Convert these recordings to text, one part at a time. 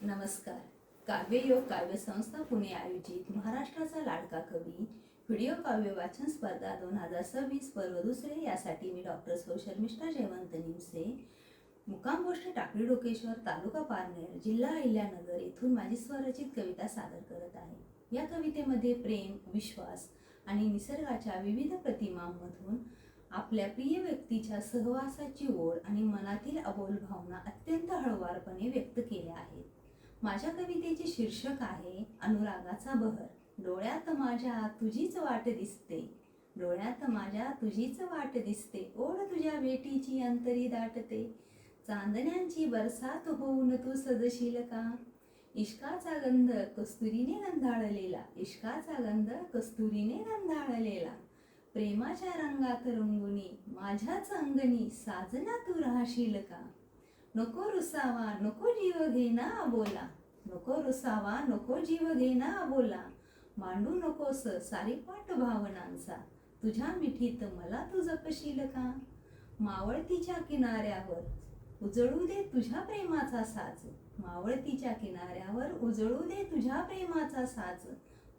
नमस्कार. काव्ययोग काव्य संस्था पुणे आयोजित महाराष्ट्राचा लाडका कवी व्हिडिओ काव्य वाचन स्पर्धा 2026 पर्व दुसरे यासाठी मी डॉक्टर सौ शर्मिष्ठा जयवंत निमसे, मुक्काम पोस्ट टाकळी डोकेश्वर, तालुका पारनेर, जिल्हा अहिल्यानगर येथून माझी स्वरचित कविता सादर करत आहे. या कवितेमध्ये प्रेम, विश्वास आणि निसर्गाच्या विविध प्रतिमांमधून आपल्या प्रिय व्यक्तीच्या सहवासाची ओढ आणि मनातील अबोल भावना अत्यंत हळुवारपणे व्यक्त केल्या आहेत. माझ्या कवितेचे शीर्षक आहे अनुरागाचा बहर. डोळ्यात माझ्या तुझीच वाट दिसते, डोळ्यात माझ्या तुझीच वाट दिसते, ओढ तुझ्या भेटीची अंतरी दाटते, चांदण्यांची बरसात होऊन तू सजशील का? इश्काचा गंध कस्तुरीने गंधाळलेला, इश्काचा गंध कस्तुरीने गंधाळलेला, प्रेमाच्या रंगात रंगुनी माझ्याच अंगणी साजना तू राहशील का? नको रुसावा नको जीव घेना बोला, नको रुसावा नको जीव घेना बोला, मांडू नकोस सारी पाठ भावनांचा, तुझ्या मिठीत मला तू जपशील का? मावळतीच्या किनाऱ्यावर उजळू दे तुझ्या प्रेमाचा साज, मावळतीच्या किनाऱ्यावर उजळू दे तुझ्या प्रेमाचा साज,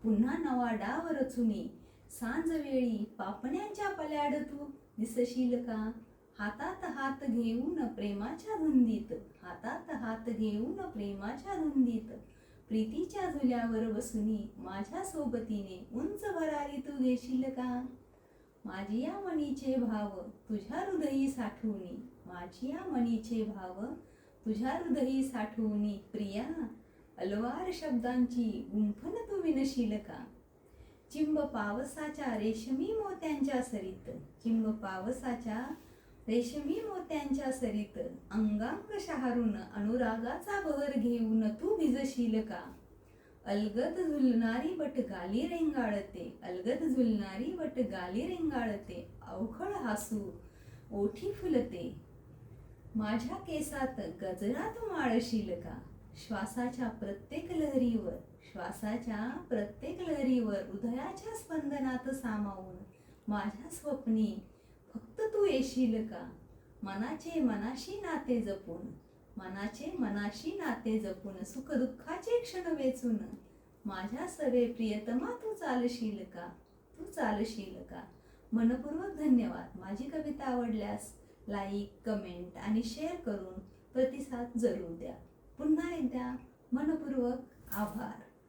पुन्हा नवा डाव रचुनी सांज वेळी पापण्यांच्या पल्याड तू दिसशील का? हातात हात घेऊन प्रेमाच्या धुंदीत, हातात हात घेऊन प्रेमाच्या धुंदीत, प्रीतीच्या झुल्यावर बसुनी माझ्या सोबतीने उंच भरारी तू घेशील का? माझी या मनीचे भाव तुझ्या हृदयी साठवूनी, माझी या मनीचे भाव तुझ्या हृदयी साठवूनी, प्रिया अलवार शब्दांची गुंफण तू विणशील का? चिंब पावसाच्या रेशमी मोत्यांच्या सरीत, चिंब पावसाच्या रेशमी मोत्यांच्या सरीत, अंगांग शहारून अनुरागाचा बहर घेऊन तू भिजशील का? अलगद झुलणारी बट गाली रेंगाळते, अलगद झुलणारी बट गाली रेंगाळते, अवखळ हासू ओठी फुलते, माझ्या केसात गजरा तू माळशील का? श्वासाच्या प्रत्येक लहरीवर, श्वासाच्या प्रत्येक लहरीवर हृदयाच्या स्पंदनात सामावून माझ्या स्वप्नी फक्त तू येशील का? मनाचे मनाशी नाते जपून, मनाचे मनाशी नाते जपून, सुख दुःखाचे क्षण वेचून माझ्या सवे प्रियतमा तू चालशील का? तू चालशील का? मनपूर्वक धन्यवाद. माझी कविता आवडल्यास लाईक, कमेंट आणि शेअर करून प्रतिसाद जरूर द्या. पुन्हा एकदा मनपूर्वक आभार.